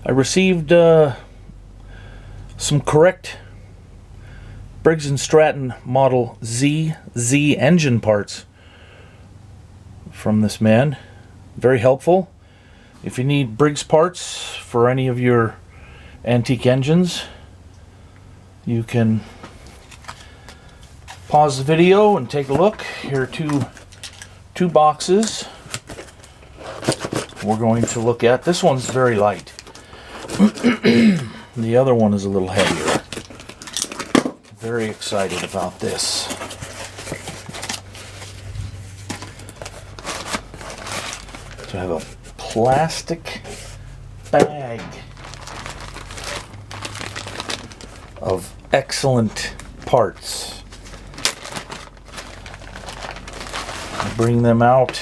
I received some correct Briggs & Stratton Model ZZ engine parts from this man. Very helpful. If you need Briggs parts for any of your antique engines, you can pause the video and take a look. Here are two boxes we're going to look at. This one's very light. The other one is a little heavier. Very excited about this. To have a plastic bag of excellent parts. Bring them out.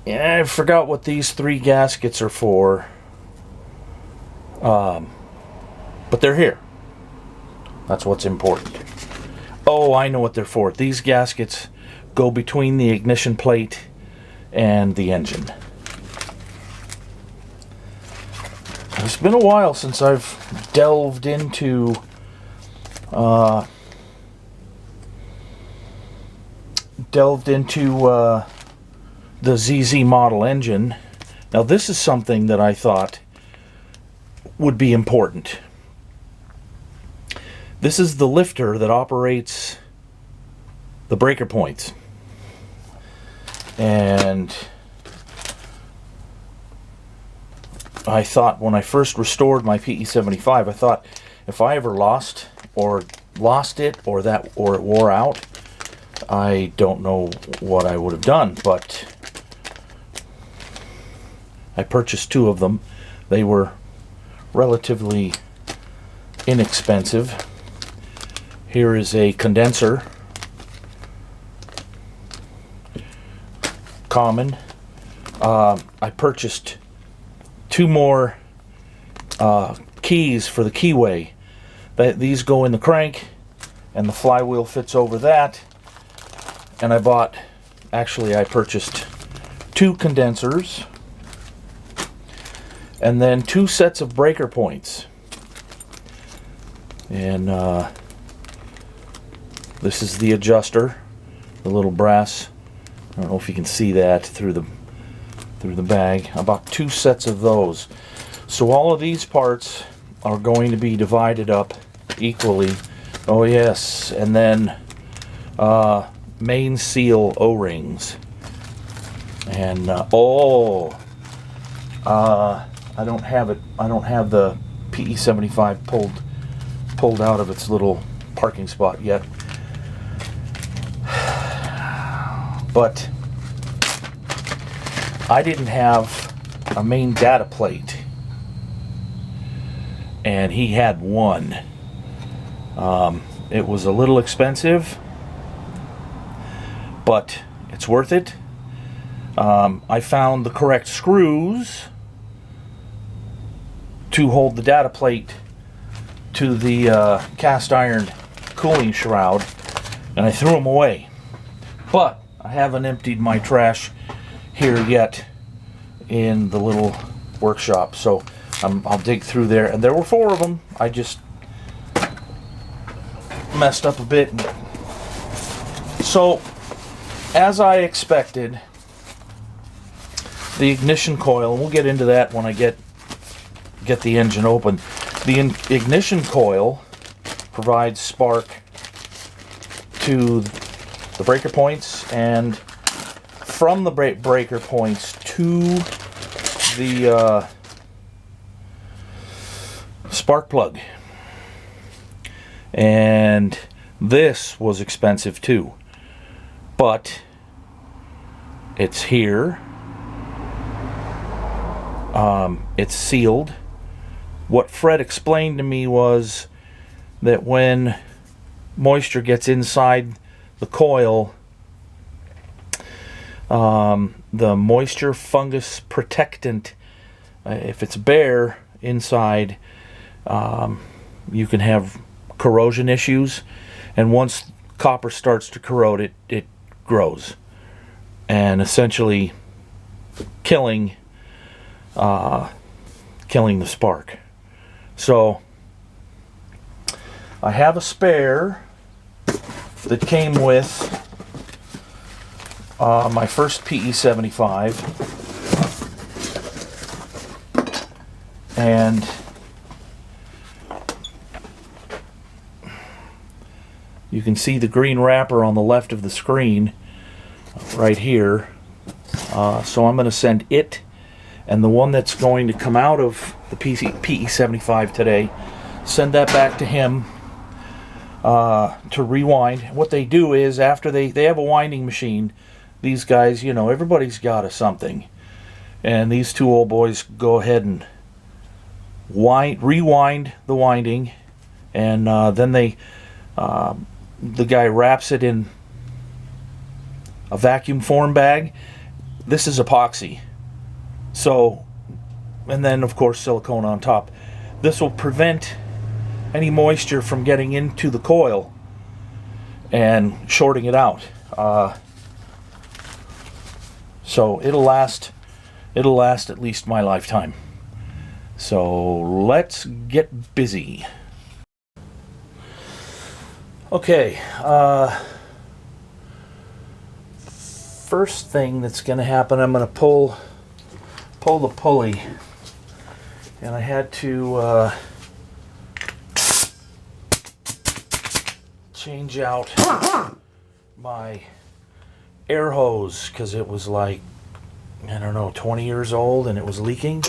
Yeah, I forgot what these 3 gaskets are for. But they're here. That's what's important. Oh, I know what they're for. These gaskets go between the ignition plate and the engine. It's been a while since I've delved into the ZZ model engine. Now this is something that I thought would be important. This is the lifter that operates the breaker points. And I thought when I first restored my PE75, I thought if I ever lost it or it wore out, I don't know what I would have done, but I purchased 2 of them. They were relatively inexpensive. Here is a condenser. Common. I purchased 2 more keys for the keyway. These go in the crank and the flywheel fits over that. And I purchased 2 condensers and then 2 sets of breaker points. And this is the adjuster, the little brass. I don't know if you can see that through the bag. I bought 2 sets of those. So all of these parts are going to be divided up equally. Oh yes, and then main seal O-rings. And I don't have it. I don't have the PE75 pulled out of its little parking spot yet. But I didn't have a main data plate, and he had one. It was a little expensive, but it's worth it. I found the correct screws to hold the data plate to the cast iron cooling shroud, and I threw them away. But I haven't emptied my trash here yet in the little workshop, so I'll dig through there. And there were 4 of them. I just messed up a bit. So, as I expected, the ignition coil, and we'll get into that when I get the engine open. The ignition coil provides spark to the breaker points, and from the breaker points to the spark plug. And this was expensive too, but it's here. It's sealed. What Fred explained to me was that when moisture gets inside the coil, the moisture fungus protectant, if it's bare inside, you can have corrosion issues, and once copper starts to corrode, it grows, and essentially killing killing the spark. So I have a spare that came with my first PE75, and you can see the green wrapper on the left of the screen right here. So I'm going to send it and the one that's going to come out of the PE75 today, send that back to him to rewind. What they do is, after they have a winding machine, these guys, you know, everybody's got a something, and these two old boys go ahead and rewind the winding, and then the guy wraps it in a vacuum form bag. This is epoxy, so, and then of course silicone on top. This will prevent any moisture from getting into the coil and shorting it out. So it'll last at least my lifetime. So let's get busy. Okay, first thing that's going to happen, I'm going to pull the pulley, and I had to change out my air hose because it was like, I don't know, 20 years old, and it was leaking.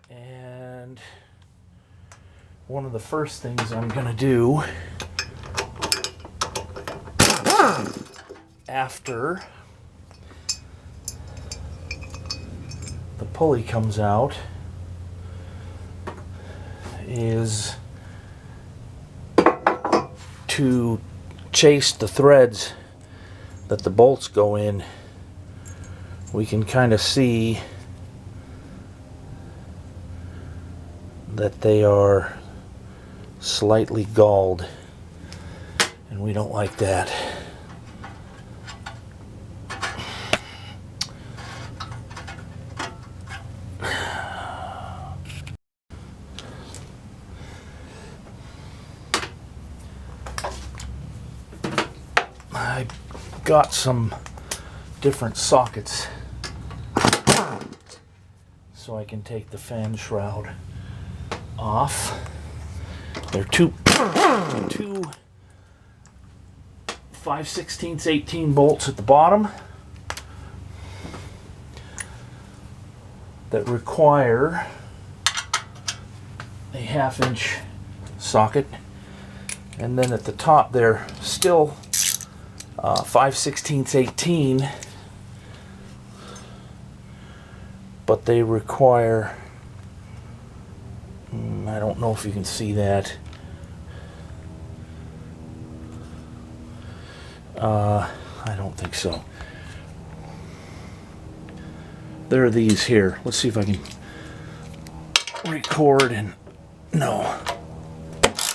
And one of the first things I'm going to do after the pulley comes out is to chase the threads that the bolts go in. We can kind of see that they are slightly galled, and we don't like that. I got some different sockets so I can take the fan shroud off. They're two 5/16 18 bolts at the bottom that require a 1/2-inch socket, and then at the top they're still 5/16 18, but they require, I don't know if you can see that. I don't think so. There are these here. Let's see if I can record and, no.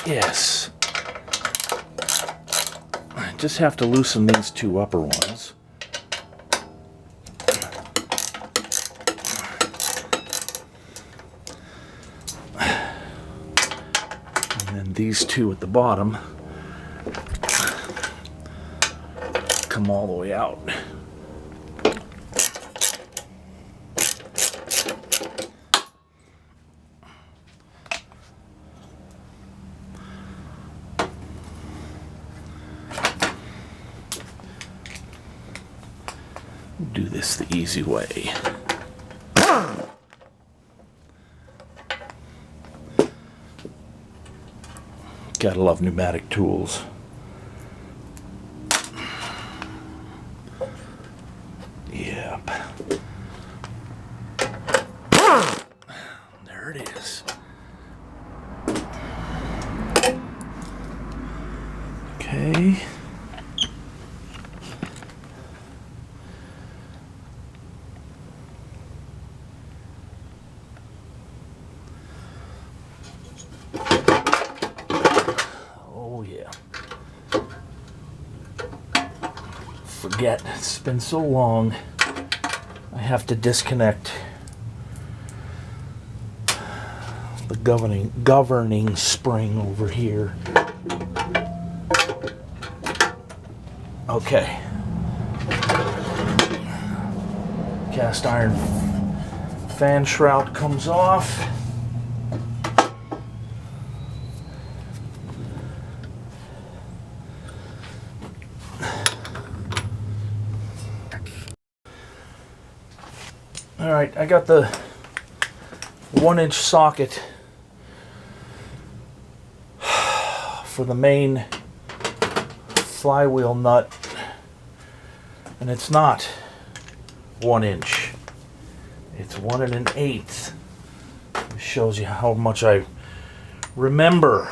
Yes. I just have to loosen these two upper ones. And then these two at the bottom come all the way out. Do this the easy way. Gotta love pneumatic tools. Yep. There it is. Okay. Oh yeah. Forget, it's been so long. I have to disconnect the governing spring over here. Okay. Cast iron fan shroud comes off. Alright, I got the 1-inch socket for the main flywheel nut, and it's not 1 inch, it's 1 1/8. It shows you how much I remember.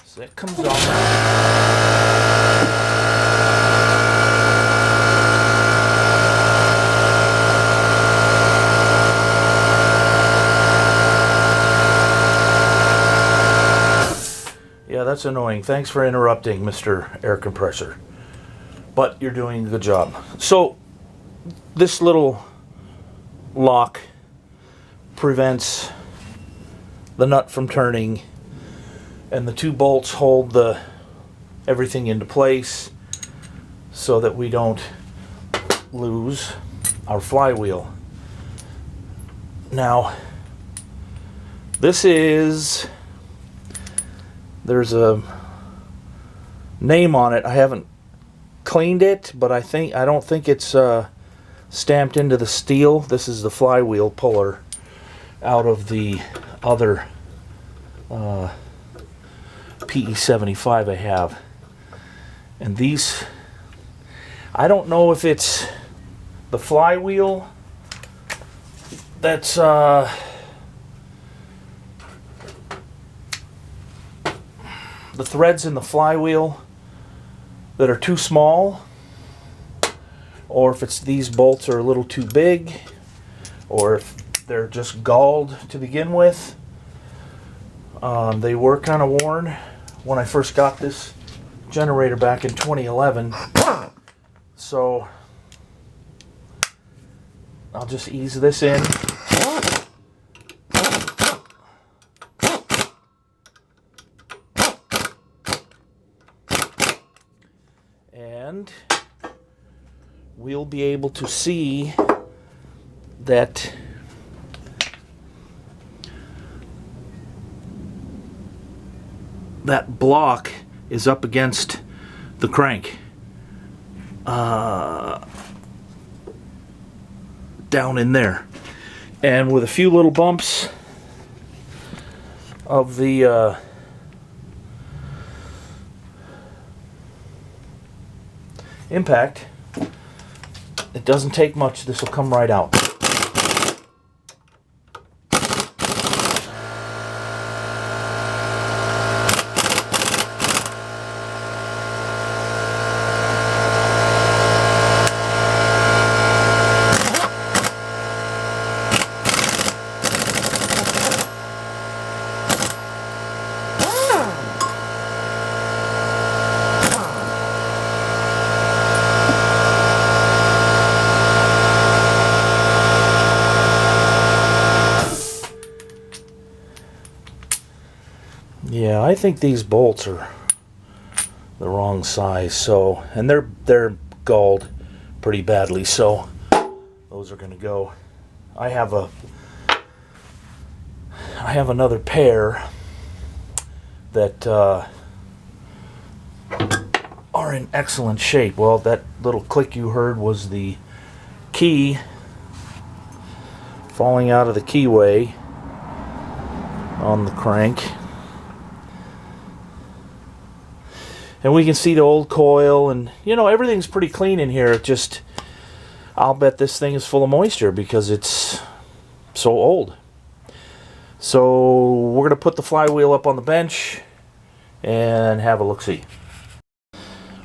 So it comes off. Yeah, that's annoying. Thanks for interrupting, Mr. Air Compressor. But you're doing a good job. So, this little lock prevents the nut from turning, and the 2 bolts hold everything into place so that we don't lose our flywheel. Now, there's a name on it. I haven't cleaned it, but I don't think it's stamped into the steel. This is the flywheel puller out of the other PE75 I have. And these, I don't know if it's the flywheel that's the threads in the flywheel that are too small, or if it's these bolts are a little too big, or if they're just galled to begin with. They were kind of worn when I first got this generator back in 2011. So I'll just ease this in. And we'll be able to see that that block is up against the crank down in there, and with a few little bumps of the impact, it doesn't take much. This will come right out. Yeah, I think these bolts are the wrong size, so, and they're galled pretty badly, so those are going to go. I have another pair that are in excellent shape. Well, that little click you heard was the key falling out of the keyway on the crank. And we can see the old coil, and you know, everything's pretty clean in here. It just, I'll bet this thing is full of moisture because it's so old. So we're going to put the flywheel up on the bench and have a look-see.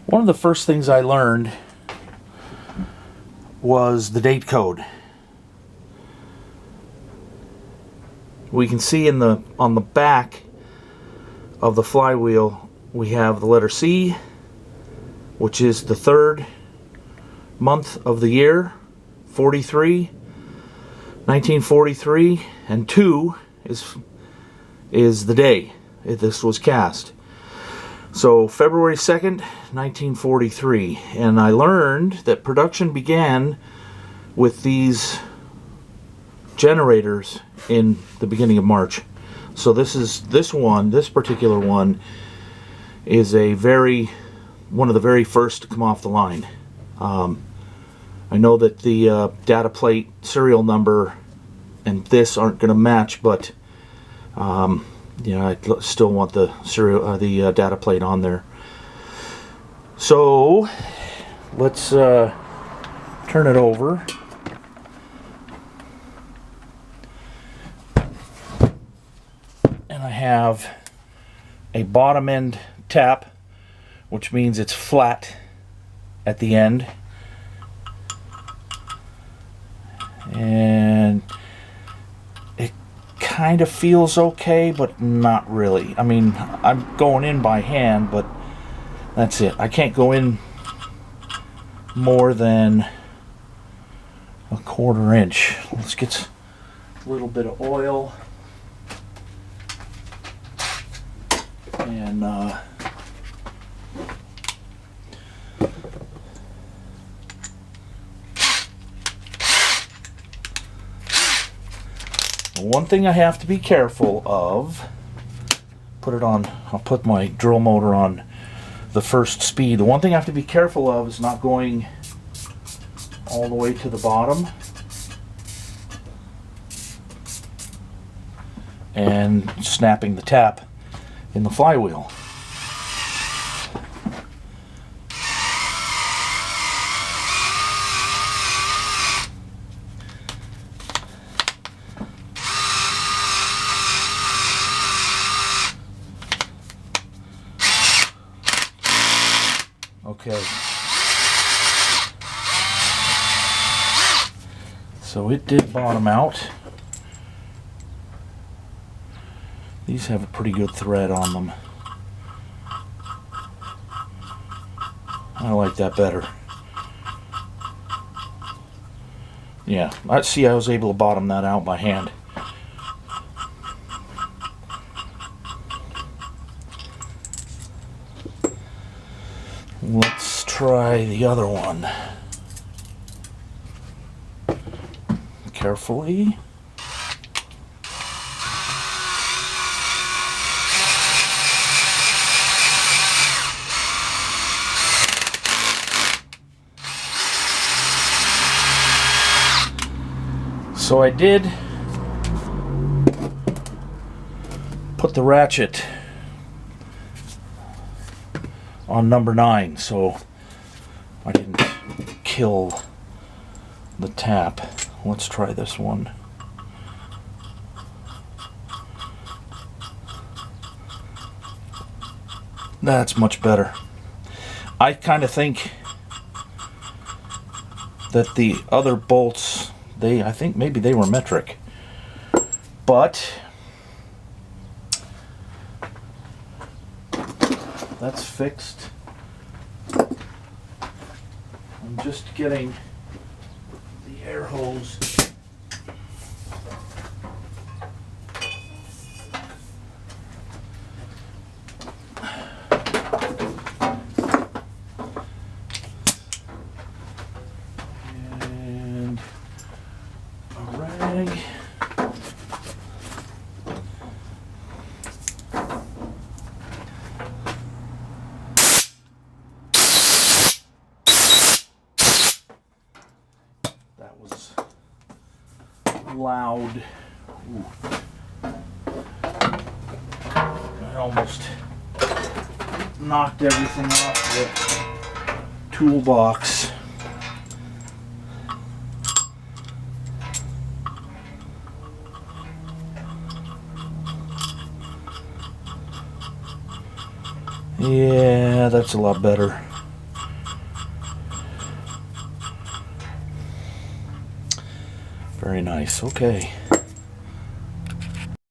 One of the first things I learned was the date code. We can see on the back of the flywheel we have the letter C, which is the 3rd month of the year, 1943, and 2 is the day this was cast. So February 2nd, 1943, and I learned that production began with these generators in the beginning of March. So this particular one is one of the very first to come off the line. I know that the data plate serial number and this aren't going to match, but I still want the data plate on there. So let's turn it over. And I have a bottom end tap, which means it's flat at the end. And it kind of feels okay, but not really. I mean, I'm going in by hand, but that's it. I can't go in more than a 1/4 inch. Let's get a little bit of oil. And one thing I have to be careful of, I'll put my drill motor on the first speed. The one thing I have to be careful of is not going all the way to the bottom and snapping the tap in the flywheel. Okay. So it did bottom out. These have a pretty good thread on them. I like that better. Yeah, I was able to bottom that out by hand. Let's try the other one. Carefully. So I did put the ratchet on number 9, so I didn't kill the tap. Let's try this one. That's much better. I kind of think that the other bolts, I think maybe they were metric, but that's fixed. I'm just getting the air hose. And a rag. Loud. Ooh. I almost knocked everything off the toolbox. Yeah, that's a lot better. Very nice. Okay.